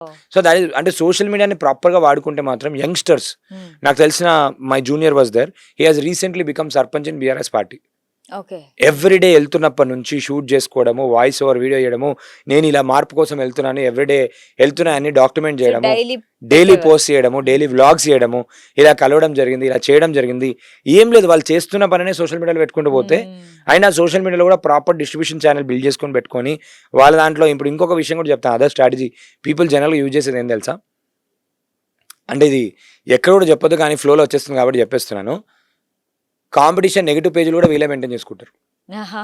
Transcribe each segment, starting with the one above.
Oh! So that is అంటే social మీడియాని ప్రాపర్‌గా వాడుకుంటే మాత్రం యంగ్‌స్టర్స్ హ్మ్. నాకు తెలిసిన my junior was there. He has recently become sarpanch in BRS party. Okay. Everyday వెళ్తున్నప్పటి నుంచి షూట్ చేసుకోవడము, వాయిస్ ఓవర్ వీడియో చేయడము, నేను ఇలా మార్పు కోసం వెళ్తున్నాను, ఎవ్రీడే వెళ్తున్నా అని డాక్యుమెంట్ సో, చేయడము, డైలీ డైలీ పెట్టేవారు. పోస్ట్ చేయడము, డైలీ వ్లాగ్స్ చేయడము, ఇలా కలవడం జరిగింది, ఇలా చేయడం జరిగింది. ఏం లేదు వాళ్ళు చేస్తున్న పనినే సోషల్ మీడియాలో పెట్టుకుంటూ పోతే, హ్మ్. అయినా సోషల్ మీడియాలో కూడా ప్రాపర్ డిస్ట్రిబ్యూషన్ ఛానల్ బిల్డ్ చేసుకొని పెట్టుకొని, వాళ్ళ దాంట్లో ఇప్పుడు ఇంకొక విషయం కూడా చెప్తాను. అదర్ స్ట్రాటజీ పీపుల్ జనరల్‌గా యూజ్ చేసేది ఏం తెలుసా? అంటే ఇది ఎక్కడ కూడా చెప్పొద్దు కానీ ఫ్లోలో వచ్చేస్తుంది కాబట్టి చెప్పేస్తున్నాను. కాంపిటీషన్ నెగెటివ్ పేజ్‌లు కూడా వీళ్ళే మెయింటైన్ చేసుకుంటారు. ఆహా!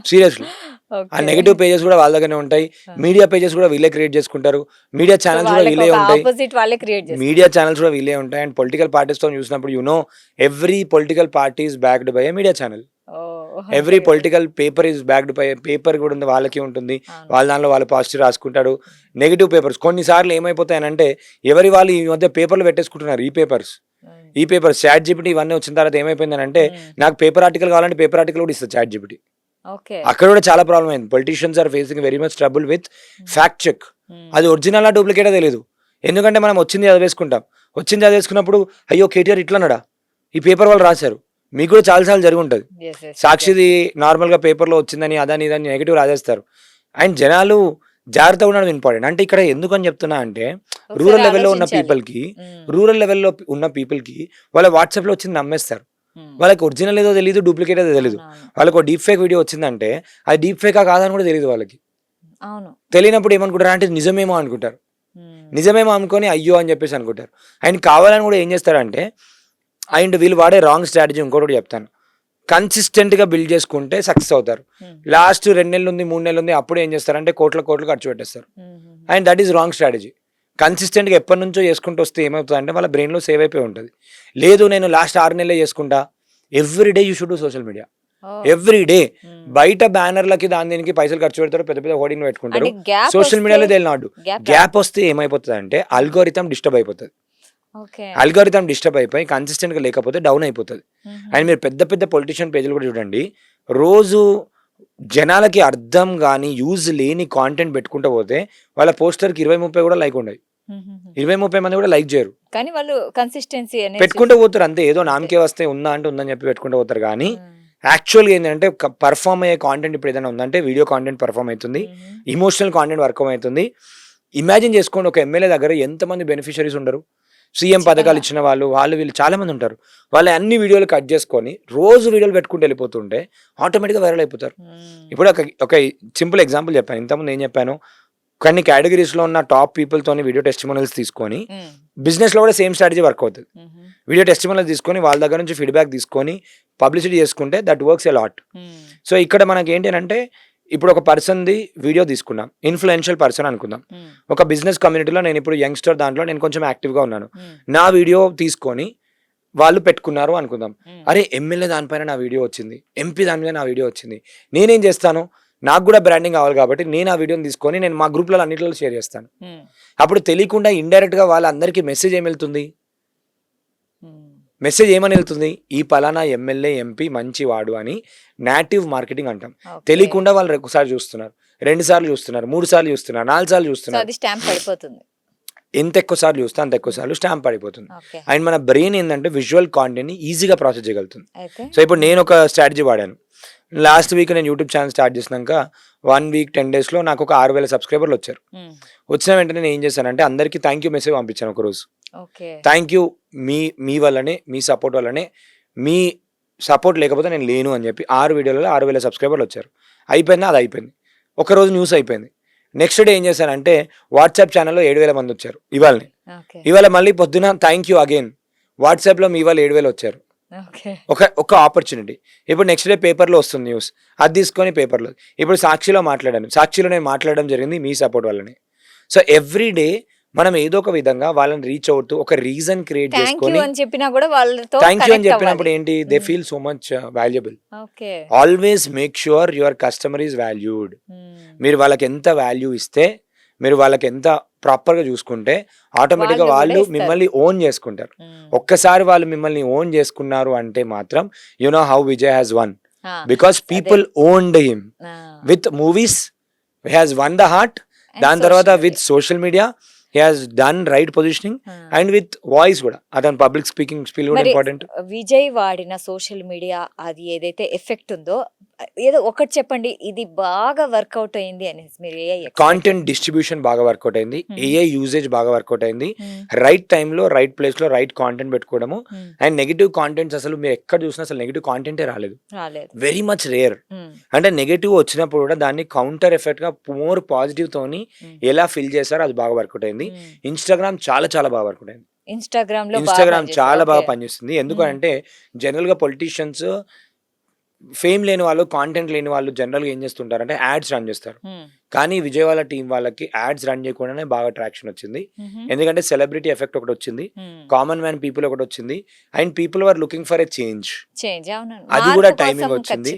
సీరియస్‌లీ. ఆ ఓకే. నెగెటివ్ పేజెస్ కూడా వాళ్ళ దగ్గరనే ఉంటాయి. ఆ! మీడియా పేజెస్ కూడా వీళ్ళే క్రియేట్ చేసుకుంటారు. మీడియా సో, ఛానెల్స్ కూడా వాళ్ళకి వీళ్ళే ఒక ఉంటాయి. ఆపోజిట్ వాళ్ళే క్రియేట్ మీడియా చేసుకుంటారు. ఛానెల్స్ కూడా వీళ్ళే ఉంటాయి. అండ్ పొలిటికల్ పార్టీస్‌తో చూసినప్పుడు every political party is backed by a media channel. Oh! Every great. Political paper is backed by paper కూడా ఉంది. వాళ్ళకి ఉంటుంది. అవును. వాళ్ళ దాంట్లో వాళ్ళు పాజిటివ్ రాసుకుంటాడు. నెగెటివ్ పేపర్స్ కొన్నిసార్లు ఏమైపోతాయనంటే ఎవరి వాళ్ళు ఈ మధ్య పేపర్లు పెట్టేసుకుంటున్నారు. హ్మ్. ఈ పేపర్స్ చాట్ జీపీటీ ఇవన్నీ వచ్చిన తర్వాత ఏమైపోయిందనంటే హ్మ్. నాకు పేపర్ ఆర్టికల్ కావాలంటే పేపర్ ఆర్టికల్ కూడా ఇస్తది చాట్ జీపీటీ. ఓకే. అక్కడ కూడా చాలా ప్రాబ్లమ్ అయింది. Politicians are facing very much trouble with hmm. Fact check. Hmm. అది ఒరిజినలా డూప్లికేటా తెలీదు. ఎందుకంటే మనం వచ్చింది చదివేసుకుంటాం. వచ్చింది చదివేసుకున్నప్పుడు అయ్యో! కేటీఆర్ ఇట్లన్నాడా? ఈ పేపర్ వాళ్ళు రాశారు. మీకు కూడా చాలా సార్లు జరిగుంటది. యెస్. యెస్. సాక్షిది ఎగ్జాక్ట్‌లీ. నార్మల్‌గా పేపర్‌లో వచ్చిందని అదని ఇదని నెగెటివ్ రాసేస్తారు. అండ్ జనాలు జాగ్రత్తగా ఉండడం ఇంపార్టెంట్. అంటే ఇక్కడ ఎందుకని చెప్తున్నా అంటే ఒకసారి రూరల్ లెవెల్‌లో ఉన్న ఆలోచించాలి. పీపుల్‌కి హ్మ్. రూరల్ లెవెల్‌లో ఉన్న పీపుల్‌కి వాళ్ళ వాట్సాప్‌లో వచ్చింది నమ్మేస్తారు. హ్మ్. వాళ్ళకి ఒరిజినల్ ఏదో తెలీదు. డూప్లికేట్ ఏదో తెలీదు. అవునవును. వాళ్ళకి ఒక డీప్ ఫేక్ వీడియో వచ్చిందంటే అది డీప్ ఫేకా కాదా అని కూడా తెలీదు వాళ్ళకి. అవును. తెలియనప్పుడు ఏమనుకుంటారు అంటే నిజమేమో అనుకుంటారు. హ్మ్. నిజమేమో అనుకోని అయ్యో అని చెప్పేసి అనుకుంటారు. ఆయన కావాలని కూడా ఏం చేస్తారంటే అండ్ వీళ్ళు వాడే రాంగ్ స్ట్రాటజీ ఇంకోటి చెప్తాను. కన్సిస్టెంట్‌గా బిల్డ్ చేసుకుంటే సక్సెస్ అవుతారు. హ్మ్. లాస్ట్ 2 నెలలుంది, 3 నెలలుంది అప్పుడు ఏం చేస్తారంటే కోట్లు ఖర్చు పెట్టేస్తారు. హుహుహు. And that is wrong strategy. కన్సిస్టెంట్‌గా ఎప్పటినుంచో చేసుకుంటూ వస్తే ఏమవుతదంటే వాళ్ళ బ్రెయిన్‌లో సేవ్ అయిపోయి ఉంటది. లేదు నేను లాస్ట్ 6 నెలలే చేసుకుంటా. Every day you should do social media. Oh! Every day. హ్మ్. బయట బ్యానర్‌లకి దీనికి పైసలు ఖర్చు పెడతారు. పెద్ద పెద్ద హోర్డింగ్‌లు పెట్టుకుంటారు. అంటే గ్యాప్ సోషల్ వస్తే మీడియాలో they will not do. Gap రాదు. గ్యాప్ వస్తే ఏమైపోతదంటే అల్గోరిథం డిస్టర్బ్ అయిపోతది. ఓకే. అల్గోరిథం డిస్టర్బ్ అయిపోయి కన్సిస్టెంట్‌గా లేకపోతే డౌన్ అయిపోతది. అండ్ హుహుహు. మీరు పెద్ద పెద్ద పొలిటీషియన్ పేజ్‌లు కూడా చూడండి. రోజు జనాలకి అర్థం గాని, యూజ్ లేని కాంటెంట్ పెట్టుకుంటూ పోతే వాళ్ళ పోస్టర్‌కి 20, 30 కూడా లైక్ ఉండయి. హుహుహు. 20, 30 మంది కూడా లైక్ చేయరు. కానీ వాళ్ళు కన్సిస్టెన్సీ అనేది పెట్టుకుంటూ పోతారు అంతే. ఏదో అంతే. నామకే వస్తే ఉందా అంటే ఉందని చెప్పి పెట్టుకుంటూ పోతారు గానీ, హ్మ్. యాక్చువల్‌గా ఏందంటే పర్ఫార్మ్ అయ్యే కాంటెంట్ ఇప్పుడు ఏదైనా ఉందంటే వీడియో కాంటెంట్ పర్ఫార్మ్ అయితుంది. హుహు. ఎమోషనల్ కాంటెంట్ వర్కౌట్ అయితుంది. ఇమాజిన్ చేసుకోండి ఒక ఎమ్మెల్యే దగ్గర ఎంతమంది బెనిఫిషరీస్ ఉండరు. సీఎం పథకాలు ఖచ్చితంగా. ఇచ్చిన వాళ్ళు, వీళ్ళు చాలా మంది ఉంటారు. వాళ్ళ అన్ని వీడియోలు కట్ చేసుకొని రోజు వీడియోలు పెట్టుకుంటూ వెళ్ళిపోతుంటే ఆటోమేటిక్‌గా వైరల్ అయిపోతారు. హ్మ్. ఇప్పుడు ఒక సింపుల్ ఎగ్జాంపుల్ చెప్పాను. ఇంతకుముందు ఏం చెప్పాను? కొన్ని కేటగరీస్‌లో ఉన్న టాప్ పీపుల్‌తోని వీడియో టెస్టిమోనియల్స్ తీసుకొని హ్మ్. బిజినెస్‌లో కూడా సేమ్ స్ట్రాటజీ వర్క్ అవుతది. హుహు. వీడియో టెస్టిమోనియల్ తీసుకొని వాళ్ళ దగ్గర నుంచి ఫీడ్‌బ్యాక్ తీసుకొని పబ్లిసిటీ చేసుకుంటే దట్ వర్క్స్ ఎ లాట్. హ్మ్. సో, ఇక్కడ మనకేంటి అనంటే ఇప్పుడు ఒక పర్సన్‌ది వీడియో తీసుకున్నాం. ఇన్‌ఫ్లుయెన్షియల్ పర్సన్ అనుకుందాం. హ్మ్. ఒక బిజినెస్ కమ్యూనిటీలో నేనిప్పుడు యంగ్‌స్టర్ దాంట్లో నేను కొంచెం యాక్టివ్‌గా ఉన్నాను. హ్మ్. నా వీడియో తీసుకొని వాళ్ళు పెట్టుకున్నారు అనుకుందాం. హ్మ్. అరే! ఎమ్మెల్యే దానిపైన నా వీడియో వచ్చింది. ఎంపీ దాని మీద నా వీడియో వచ్చింది. నేనేం చేస్తాను? నాకు కూడా బ్రాండింగ్ కావాలి కాబట్టి నేను ఆ వీడియోని తీసుకొని నేను మా గ్రూప్‌లలో అన్నిట్లలో షేర్ చేస్తాను. హ్మ్. అప్పుడు తెలియకుండా ఇండైరెక్ట్‌గా వాళ్ళందరికీ మెసేజ్ ఏమెళ్తుంది? హ్మ్. మెసేజ్ ఏమని వెళ్తుంది? ఈ పలానా ఎమ్మెల్యే, ఎంపీ మంచివాడు అని నేటివ్ మార్కెటింగ్ అంటాం. ఓకే. తెలియకుండా వాళ్ళు ఒకసారి చూస్తున్నారు. 2 సార్లు చూస్తున్నారు. 3 సార్లు చూస్తున్నారు. 4 సార్లు సో, చూస్తున్నారు. అది స్టాంప్ పడిపోతుంది. ఎంత ఎక్కువ సార్లు చూస్తే అంత ఎక్కువ హ్మ్. సార్లు స్టాంప్ పడిపోతుంది. ఓకే. అండ్ మన బ్రెయిన్ ఏందంటే విజువల్ కాంటెంట్‌ని ఈజీగా ప్రాసెస్ చేయగలుగుతుంది. అయితే సో, ఇప్పుడు నేను ఒక స్ట్రాటజీ వాడాను. లాస్ట్ వీక్ నేను యూట్యూబ్ ఛానెల్ స్టార్ట్ చేసినాక 1 వీక్ 10 డేస్‌లో నాకు ఒక 6000 సబ్స్క్రైబర్లు వచ్చారు. హ్మ్. వచ్చిన వెంటనే నేను ఏం చేశానంటే అందరికీ థాంక్ యూ మెసేజ్ పంపించాను ఒకరోజు. ఓకే. థాంక్ యూ మీ మీ వల్లనే, మీ సపోర్ట్ వల్లనే, మీ సపోర్ట్ లేకపోతే నేను లేను అని చెప్పి 6 వీడియోలలో 6000 సబ్స్క్రైబర్లు వచ్చారు. అయిపోయిందా? అది అయిపోయింది. ఒకరోజు న్యూస్ అయిపోయింది. నెక్స్ట్ డే ఏం చేశానంటే వాట్సాప్ ఛానెల్‌లో 7000 మంది వచ్చారు ఇవాళనే. ఓకే. ఇవాళ మళ్ళీ పొద్దున థాంక్ యూ అగైన్ వాట్సాప్‌లో మీ వాళ్ళు 7000 వచ్చారు. ఓకే. ఒక ఆపర్చునిటీ. ఇప్పుడు నెక్స్ట్ డే పేపర్‌లో వస్తుంది న్యూస్. అది తీసుకొని పేపర్‌లో. ఇప్పుడు సాక్షిలో మాట్లాడాను. సాక్షిలో నేను మాట్లాడడం జరిగింది మీ సపోర్ట్ వల్లనే. సో, ఎవ్రీ డే మనం ఏదో ఒక విధంగా వాళ్ళని రీచ్ అవుతూ ఒక రీజన్ క్రియేట్ థాంక్ యూ చేసుకొని అని చెప్పినా కూడా వాళ్ళతో థాంక్ యూ అని కనెక్ట్ చెప్పినప్పుడు అవ్వాలి. ఏంటి దే హ్మ్. Feel so much valuable. Okay. Always make sure your customer is valued. హ్మ్. మీరు వాళ్ళకి ఎంత వాల్యూ ఇస్తే, మీరు వాళ్ళకి ఎంత ప్రాపర్‌గా చూసుకుంటే ఆటోమేటిక్‌గా వాళ్ళు కూడా వాళ్ళు ఇస్తారు. మిమ్మల్ని ఓన్ చేసుకుంటారు. హ్మ్. ఒక్కసారి వాళ్ళు మిమ్మల్ని ఓన్ చేసుకున్నారు అంటే మాత్రం you know how Vijay has one. ఆ! బికాస్ అదే. పీపుల్ ఓన్డ్ హిమ్ ఆ! With movies. He has one the heart. And దాని తర్వాత social with media. Social media he has done right positioning and with voice కూడా అతను పబ్లిక్ స్పీకింగ్ స్కిల్ కూడా మరి important. Vijay వాడిన సోషల్ మీడియా అది ఏదైతే ఎఫెక్ట్ ఉందో ఏదో ఒకటి చెప్పండి ఇది బాగా వర్కౌట్ అయింది అనేసి మీరు కాంటెంట్ డిస్ట్రిబ్యూషన్ బాగా వర్కౌట్ అయింది, ఏఐ యూసేజ్ బాగా వర్కౌట్ అయింది, Hmm. రైట్ టైంలో రైట్ ప్లేస్లో రైట్ కాంటెంట్ పెట్టుకోవడము. అండ్ నెగిటివ్ కాంటెంట్స్ అసలు మీరు ఎక్కడ చూసినా అసలు నెగిటివ్ కాంటెంటే రాలేదు, రాలేదు. Very much rare. అంటే నెగిటివ్ వచ్చినప్పుడు కూడా దాన్ని కౌంటర్ ఎఫెక్ట్ గా మోర్ పాజిటివ్ తోని ఎలా ఫిల్ చేస్తారో అది బాగా వర్కౌట్ అయింది. ఇన్స్టాగ్రామ్ చాలా చాలా బాగా వర్కౌట్ అయింది. ఇన్స్టాగ్రామ్ చాలా బాగా పనిచేస్తుంది. ఎందుకంటే జనరల్ గా పొలిటీషియన్స్ ఫేమ్ లేని వాళ్ళు, కాంటెంట్ లేని వాళ్ళు జనరల్ గా ఏం చేస్తుంటారు అంటే యాడ్స్ రన్ చేస్తారు. కానీ విజయ్ వాళ్ళ టీం వాళ్ళకి యాడ్స్ రన్ చేయకుండానే బాగా ట్రాక్షన్ వచ్చింది. ఎందుకంటే సెలబ్రిటీ ఎఫెక్ట్ ఒకటి వచ్చింది, కామన్ మ్యాన్ పీపుల్ ఒకటి వచ్చింది, and people are looking for a change. అది కూడా టైమింగ్ వచ్చింది,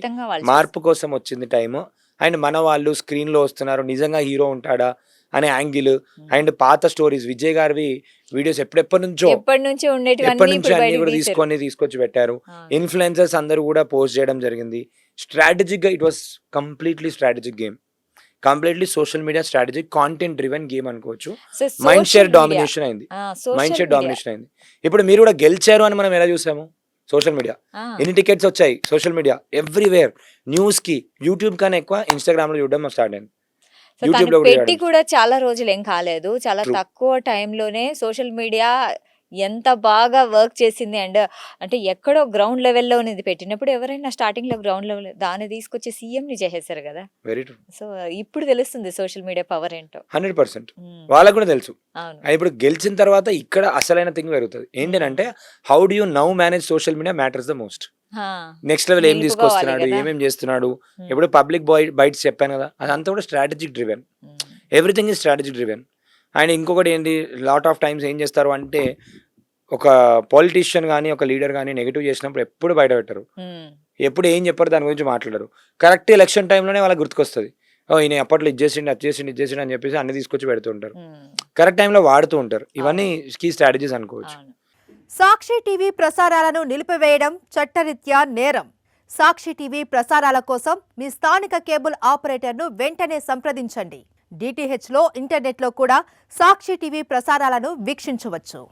మార్పు కోసం వచ్చింది టైం. అండ్ మన వాళ్ళు స్క్రీన్ లో వస్తున్నారు, నిజంగా హీరో ఉంటాడా అనే యాంగిల్. అండ్ పాత స్టోరీస్ విజయ్ గారివి వీడియోస్ ఎప్పటి నుంచో అన్ని కూడా తీసుకొచ్చి పెట్టారు. ఇన్ఫ్లుయెన్సర్స్ అందరూ కూడా పోస్ట్ చేయడం జరిగింది. స్ట్రాటజిక్ గా it was completely strategic game, completely social media strategic content driven game అనుకోవచ్చు. మైండ్ షేర్ డామినేషన్ అయింది, ఇప్పుడు మీరు కూడా గెలిచారు అని మనం ఎలా చూసాము? సోషల్ మీడియా ఎన్ని టికెట్స్ వచ్చాయి, సోషల్ మీడియా ఎవ్రీవేర్. న్యూస్ కి యూట్యూబ్ కన్నా ఎక్కువ ఇన్స్టాగ్రామ్ లో చూడడం స్టార్ట్ అయింది. పెట్టి కూడా చాలా రోజులు ఏం కాలేదు, చాలా తక్కువ టైంలోనే సోషల్ మీడియా ఎంత బాగా వర్క్ చేసింది. అండ్ అంటే ఎక్కడో గ్రౌండ్ లెవెల్లో అనేది పెట్టినప్పుడు ఎవరైనా స్టార్టింగ్ లో గ్రౌండ్ లెవెల్ దాన్ని తీసుకొచ్చి సీఎం ని చేసేసారు కదా. సో ఇప్పుడు తెలుస్తుంది సోషల్ మీడియా పవర్ ఏంటో. 100% వాళ్ళకు కూడా తెలుసు. ఇప్పుడు గెలిచిన తర్వాత ఇక్కడ అసలైన థింగ్ పెరుగుతుంది ఏంటంటే how do you now manage social media matters the most. Next level ఏం తీసుకొస్తున్నాడు, ఏమేం చేస్తున్నాడు. ఇప్పుడు పబ్లిక్ బైట్స్ చెప్పాను కదా, అదంతా కూడా strategic driven, everything is strategic driven. And ఇంకొకటి ఏంటి, లాట్ ఆఫ్ టైమ్స్ ఏం చేస్తారు అంటే ఒక పొలిటీషియన్ కానీ ఒక లీడర్ కానీ నెగిటివ్ చేసినప్పుడు ఎప్పుడు బయట పెట్టరు, ఎప్పుడు ఏం చెప్పారు దాని గురించి మాట్లాడరు. కరెక్ట్ ఎలక్షన్ టైంలోనే వాళ్ళకి గుర్తుకొస్తుంది, ఓ ఈయన అప్పట్లో ఇది చేసిండు అని చెప్పేసి అన్ని తీసుకొచ్చి పెడుతుంటారు, కరెక్ట్ టైంలో వాడుతూ ఉంటారు. ఇవన్నీ కీ స్ట్రాటజీస్ అనుకోవచ్చు. సాక్షి టీవీ ప్రసారాలను నిలిపివేయడం చట్టరీత్యా నేరం. సాక్షి టీవీ ప్రసారాల కోసం మీ స్థానిక కేబుల్ ఆపరేటర్ను వెంటనే సంప్రదించండి. DTHలో ఇంటర్నెట్లో కూడా సాక్షి టీవీ ప్రసారాలను వీక్షించవచ్చు.